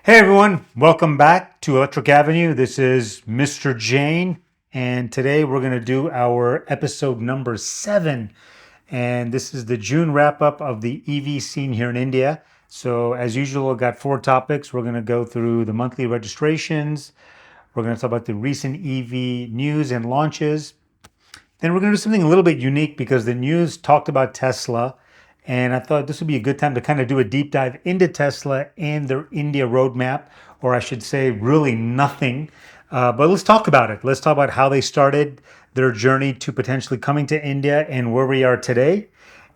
Hey everyone, welcome back to Electric Avenue. This is Mr. Jane, and today we're going to do our episode number 7. And this is the June wrap up of the EV scene here in India. So, as usual, I've got 4 topics. We're going to go through the monthly registrations, we're going to talk about the recent EV news and launches, then we're going to do something a little bit unique because the news talked about Tesla, and I thought this would be a good time to kind of do a deep dive into Tesla and their India roadmap, or I should say, really nothing. But let's talk about it. Let's talk about how they started their journey to potentially coming to India and where we are today.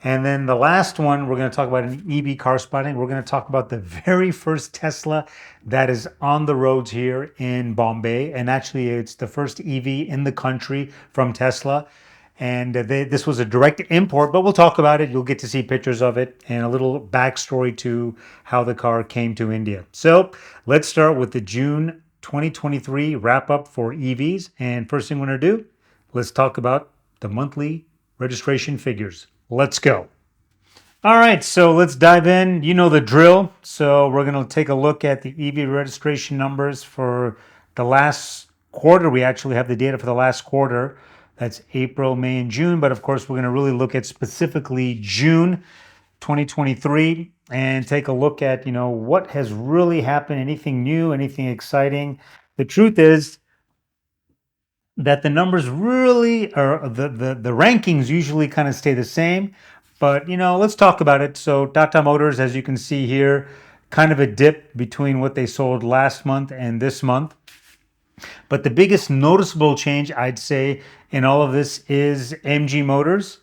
And then the last one, we're going to talk about an EV car spotting. We're going to talk about the very first Tesla that is on the roads here in Bombay. And actually, it's the first EV in the country from Tesla. And this was a direct import, but we'll talk about it. You'll get to see pictures of it and a little backstory to how the car came to India. So let's start with the June 2023 wrap up for EVs. And first thing we're going to do, let's talk about the monthly registration figures. Let's go. All right, so let's dive in. You know the drill. So we're going to take a look at the EV registration numbers for the last quarter. We actually have the data for the last quarter. That's April, May, and June. But of course, we're going to really look at specifically June 2023 and take a look at, what has really happened, anything new, anything exciting. The truth is, that the numbers really are the rankings usually kind of stay the same, but let's talk about it. So Tata Motors, as you can see here, kind of a dip between what they sold last month and this month. But the biggest noticeable change, I'd say, in all of this is MG Motors.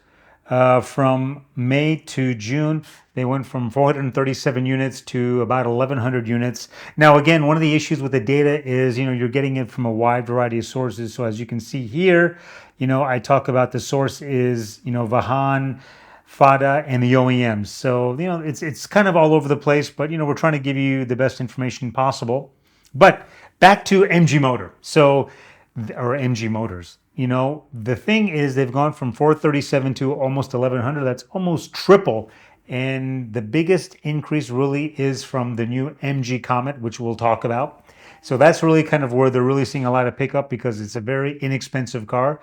From May to June, they went from 437 units to about 1,100 units. Now, again, one of the issues with the data is, you're getting it from a wide variety of sources. So as you can see here, I talk about the source is, Vahan, FADA, and the OEMs. So, it's kind of all over the place, but, we're trying to give you the best information possible. But back to MG Motor. Or MG Motors. The thing is they've gone from 437 to almost 1,100. That's almost triple. And the biggest increase really is from the new MG Comet, which we'll talk about. So that's really kind of where they're really seeing a lot of pickup because it's a very inexpensive car.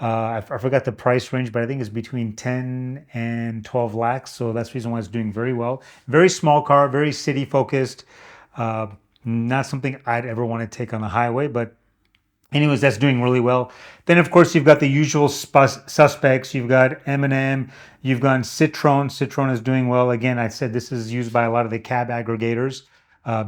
I forgot the price range, but I think it's between 10 and 12 lakhs. So that's the reason why it's doing very well. Very small car, very city focused. Not something I'd ever want to take on the highway, but anyways, that's doing really well. Then, of course, you've got the usual suspects. You've got M&M. You've got Citroen. Citroen is doing well. Again, I said this is used by a lot of the cab aggregators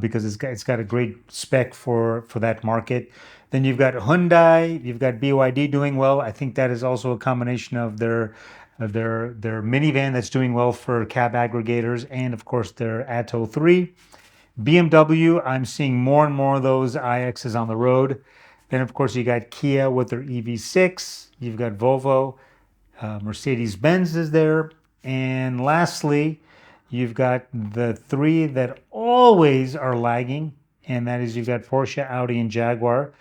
because it's got a great spec for that market. Then you've got Hyundai. You've got BYD doing well. I think that is also a combination of their minivan that's doing well for cab aggregators, and of course their Atto 3. BMW, I'm seeing more and more of those iXs on the road. Then, of course, you got Kia with their EV6. You've got Volvo. Mercedes-Benz is there. And lastly, you've got the 3 that always are lagging, and that is you've got Porsche, Audi, and Jaguar.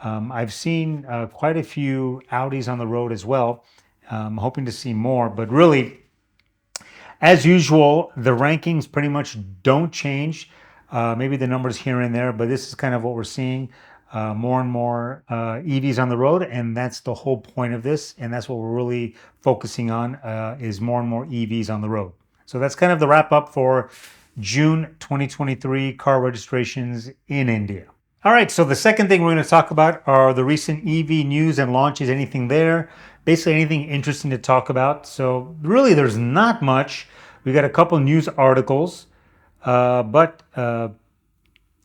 I've seen quite a few Audis on the road as well. I'm hoping to see more, but really, as usual, the rankings pretty much don't change. Maybe the numbers here and there, but this is kind of what we're seeing. More and more EVs on the road, and that's the whole point of this, and that's what we're really focusing on is more and more EVs on the road. So that's kind of the wrap up for June 2023 car registrations in India. All right, so the second thing we're going to talk about are the recent EV news and launches. Anything there? Basically anything interesting to talk about. So really there's not much. We got a couple news articles, but the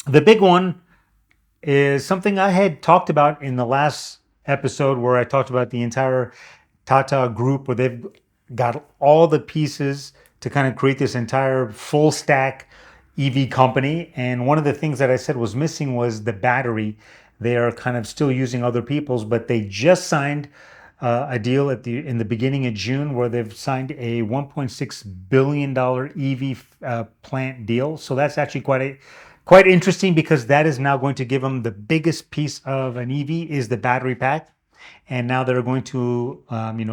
big one is something I had talked about in the last episode where I talked about the entire Tata group where they've got all the pieces to kind of create this entire full stack EV company. And one of the things that I said was missing was the battery. They are kind of still using other people's, but they just signed a deal in the beginning of June where they've signed a $1.6 billion EV plant deal. So that's actually quite interesting because that is now going to give them the biggest piece of an EV is the battery pack. And now they're going to,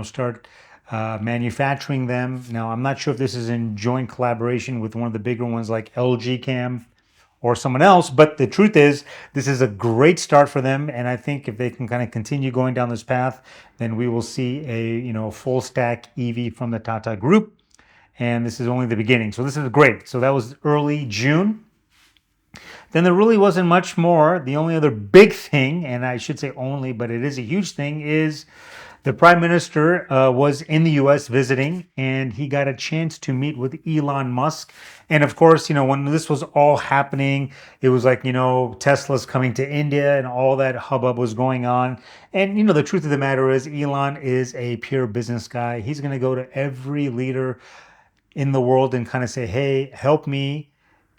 start manufacturing them. Now, I'm not sure if this is in joint collaboration with one of the bigger ones like LG Chem or someone else. But the truth is, this is a great start for them. And I think if they can kind of continue going down this path, then we will see a full stack EV from the Tata Group. And this is only the beginning. So this is great. So that was early June. Then there really wasn't much more. The only other big thing, and I should say only, but it is a huge thing, is the Prime Minister was in the US visiting, and he got a chance to meet with Elon Musk. And of course, when this was all happening, it was like, Tesla's coming to India and all that hubbub was going on. And, the truth of the matter is, Elon is a pure business guy. He's going to go to every leader in the world and kind of say, hey, help me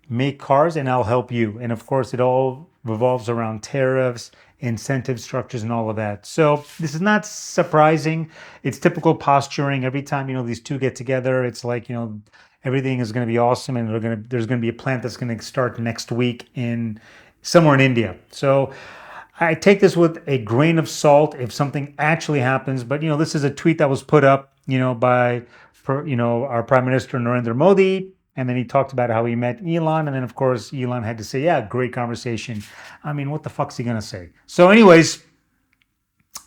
make cars and I'll help you. And of course, it all revolves around tariffs, incentive structures, and all of that. So this is not surprising. It's typical posturing. Every time, these two get together, it's like, everything is going to be awesome. And there's going to be a plant that's going to start next week somewhere in India. So I take this with a grain of salt if something actually happens. But, this is a tweet that was put up, by, our Prime Minister Narendra Modi. And then he talked about how he met Elon. And then, of course, Elon had to say, yeah, great conversation. I mean, what the fuck's he going to say? So anyways,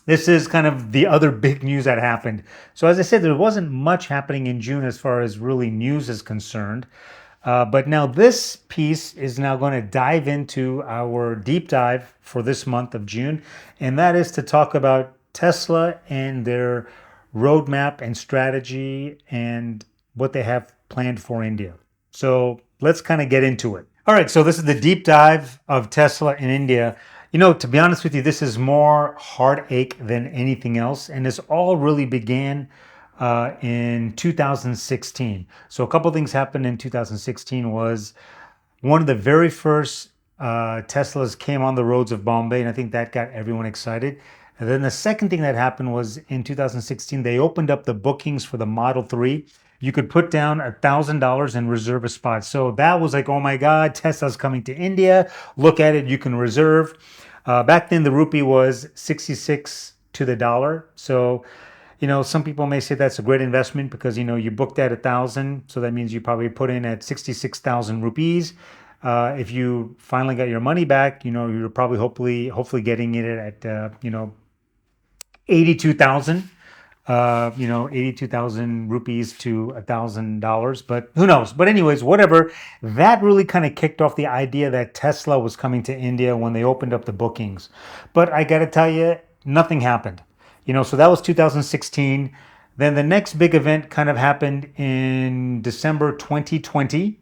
this is kind of the other big news that happened. So as I said, there wasn't much happening in June as far as really news is concerned. But now this piece is now going to dive into our deep dive for this month of June. And that is to talk about Tesla and their roadmap and strategy and what they have planned for India. So let's kind of get into it. All right, so this is the deep dive of Tesla in India. To be honest with you, this is more heartache than anything else. And this all really began in 2016. So a couple things happened in 2016 was one of the very first Teslas came on the roads of Bombay, and I think that got everyone excited. And then the second thing that happened was in 2016, they opened up the bookings for the Model 3. You could put down $1,000 and reserve a spot. So that was like, oh my God, Tesla's coming to India. Look at it, you can reserve. Back then, the rupee was 66 to the dollar. So, some people may say that's a great investment because, you booked at 1,000. So that means you probably put in at 66,000 rupees. If you finally got your money back, you're probably hopefully getting it at, 82,000. 82,000 rupees to $1,000, but who knows? But anyways, whatever. That really kind of kicked off the idea that Tesla was coming to India when they opened up the bookings. But I got to tell you, nothing happened. So that was 2016. Then the next big event kind of happened in December 2020,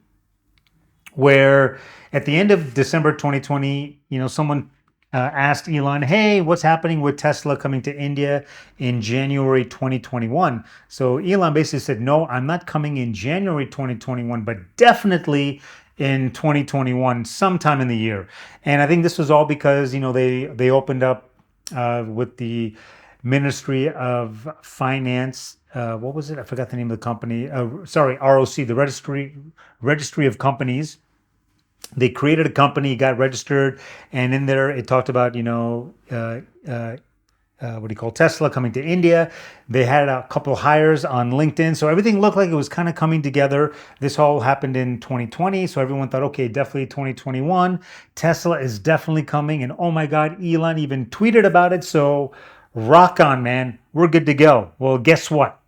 where at the end of December 2020, someone asked Elon, hey, what's happening with Tesla coming to India in January 2021? So Elon basically said, no, I'm not coming in January 2021, but definitely in 2021, sometime in the year. And I think this was all because, they opened up with the Ministry of Finance. What was it? I forgot the name of the company. ROC, the Registry of Companies. They created a company, got registered, and in there it talked about, Tesla coming to India. They had a couple hires on LinkedIn. So everything looked like it was kind of coming together. This all happened in 2020. So everyone thought, okay, definitely 2021. Tesla is definitely coming. And oh my God, Elon even tweeted about it. So rock on, man. We're good to go. Well, guess what?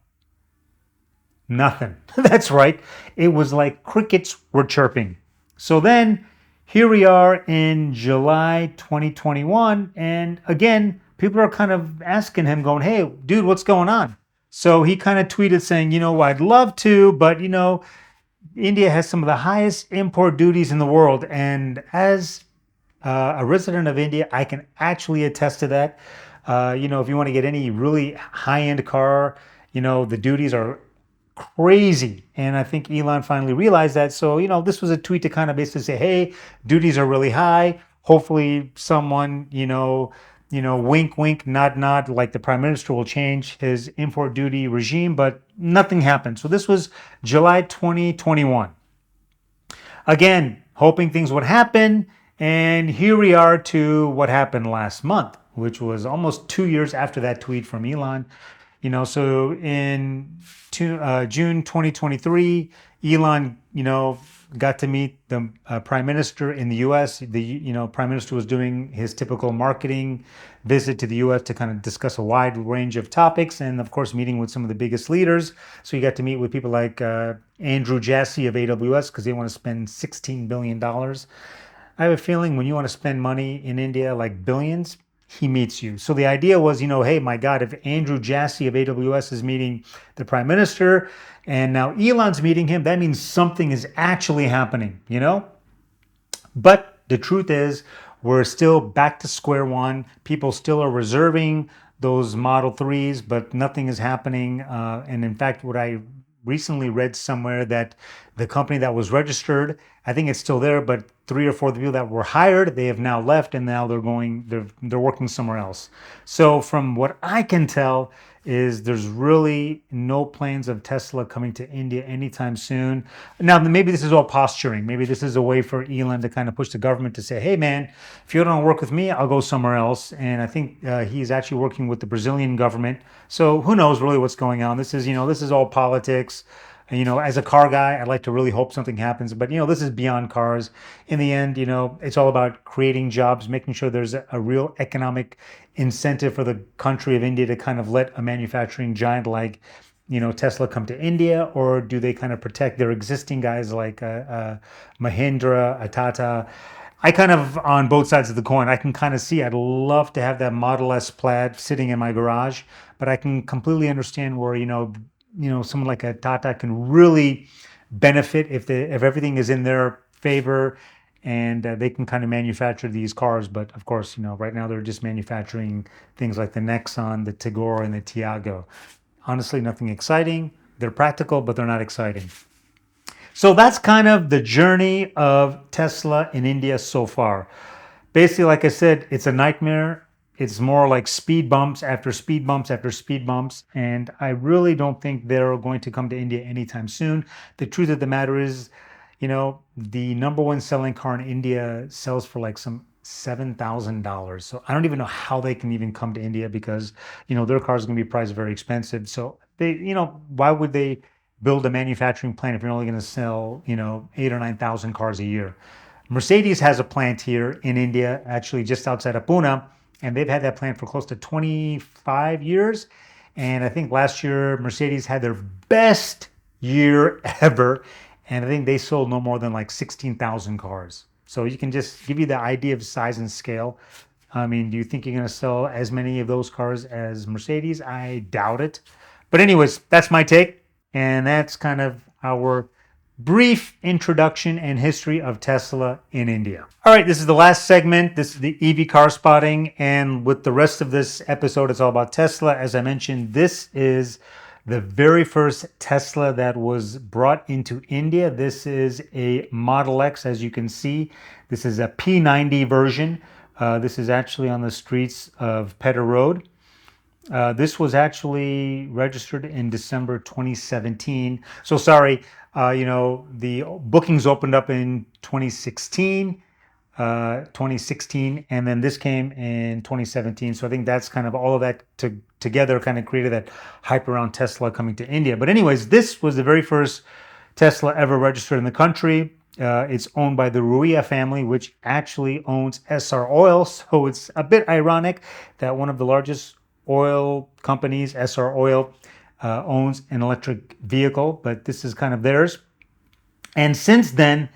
Nothing. That's right. It was like crickets were chirping. So then here we are in July 2021. And again, people are kind of asking him going, hey, dude, what's going on? So he kind of tweeted saying, I'd love to, but, India has some of the highest import duties in the world. And as a resident of India, I can actually attest to that. If you want to get any really high-end car, the duties are crazy. And I think Elon finally realized that. So, this was a tweet to kind of basically say, hey, duties are really high. Hopefully someone, wink, wink, nod, nod, like the Prime Minister will change his import duty regime, but nothing happened. So this was July 2021. Again, hoping things would happen. And here we are to what happened last month, which was almost 2 years after that tweet from Elon. So in June 2023, Elon, got to meet the prime minister in the U.S. The prime minister was doing his typical marketing visit to the U.S. to kind of discuss a wide range of topics, and of course, meeting with some of the biggest leaders. So you got to meet with people like Andrew Jassy of AWS because they want to spend $16 billion. I have a feeling when you want to spend money in India, like billions, he meets you. So the idea was, hey, my God, if Andrew Jassy of AWS is meeting the prime minister and now Elon's meeting him, that means something is actually happening. But the truth is, we're still back to square one. People still are reserving those Model 3s, but nothing is happening. And in fact, what I recently read somewhere that the company that was registered, I think it's still there, but 3 or 4 of the people that were hired, they have now left, and now they're working somewhere else. So from what I can tell, is there's really no plans of Tesla coming to India anytime soon. Now, maybe this is all posturing. Maybe this is a way for Elon to kind of push the government to say, hey, man, if you don't work with me, I'll go somewhere else. And I think he's actually working with the Brazilian government. So who knows really what's going on? This is all politics. As a car guy, I'd like to really hope something happens, but this is beyond cars. In the end, it's all about creating jobs, making sure there's a real economic incentive for the country of India to kind of let a manufacturing giant like, Tesla come to India, or do they kind of protect their existing guys like Mahindra, Tata? I kind of on both sides of the coin. I can kind of see I'd love to have that Model S Plaid sitting in my garage, but I can completely understand where someone like a Tata can really benefit if everything is in their favor and they can kind of manufacture these cars. But of course, right now they're just manufacturing things like the Nexon, the Tigor, and the Tiago. Honestly, nothing exciting. They're practical, but they're not exciting. So that's kind of the journey of Tesla in India so far. Basically, like I said, it's a nightmare. It's more like speed bumps after speed bumps after speed bumps. And I really don't think they're going to come to India anytime soon. The truth of the matter is, the number one selling car in India sells for like some $7,000. So I don't even know how they can even come to India because, their cars are going to be priced very expensive. So why would they build a manufacturing plant if you're only going to sell, 8 or 9 thousand cars a year? Mercedes has a plant here in India, actually just outside of Pune, and they've had that plant for close to 25 years. And I think last year Mercedes had their best year ever, and I think they sold no more than like 16,000 cars. So you can just give you the idea of size and scale. I mean, do you think you're going to sell as many of those cars as Mercedes? I doubt it. But anyways, that's my take. And that's kind of our brief introduction and history of Tesla in India. All right, this is the last segment. This is the EV car spotting. And with the rest of this episode, it's all about Tesla. As I mentioned, this is the very first Tesla that was brought into India. This is a Model X, as you can see. This is a P90 version. This is actually on the streets of Pedder Road. This was actually registered in December 2017. So sorry, the bookings opened up in 2016, and then this came in 2017. So I think that's kind of all of that together kind of created that hype around Tesla coming to India. But anyways, this was the very first Tesla ever registered in the country. It's owned by the Ruia family, which actually owns SR Oil. So it's a bit ironic that one of the largest oil companies, SR Oil, owns an electric vehicle, but this is kind of theirs. And since then,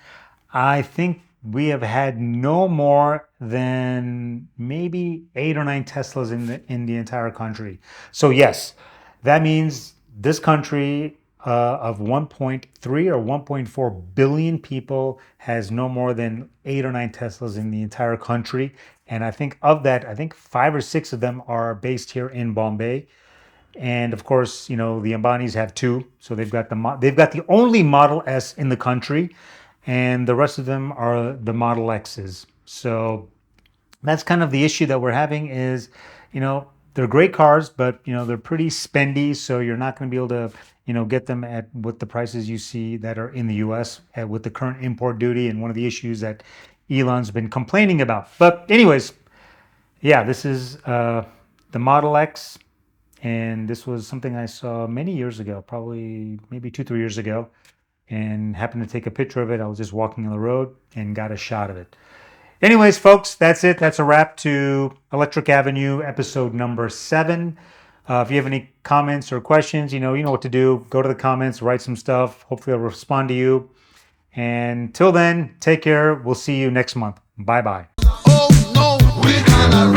I think we have had no more than maybe 8 or 9 Teslas in the entire country. So yes, that means this country of 1.3 or 1.4 billion people has no more than 8 or 9 Teslas in the entire country. And I think of that, I think 5 or 6 of them are based here in Bombay. And of course, the Ambanis have 2, so they've got the only Model S in the country, and the rest of them are the Model X's. So that's kind of the issue that we're having is, they're great cars, but they're pretty spendy, so you're not going to be able to get them at what the prices you see that are in the US with the current import duty and one of the issues that Elon's been complaining about. But anyways, yeah, this is the Model X, and this was something I saw many years ago, probably maybe 2, 3 years ago. and happened to take a picture of it. I was just walking on the road and got a shot of it. Anyways, folks, that's it. That's a wrap to Electric Avenue episode number 7. If you have any comments or questions, you know what to do. Go to the comments, write some stuff. Hopefully I'll respond to you. And till then, take care. We'll see you next month. Bye-bye. Oh no, we're gonna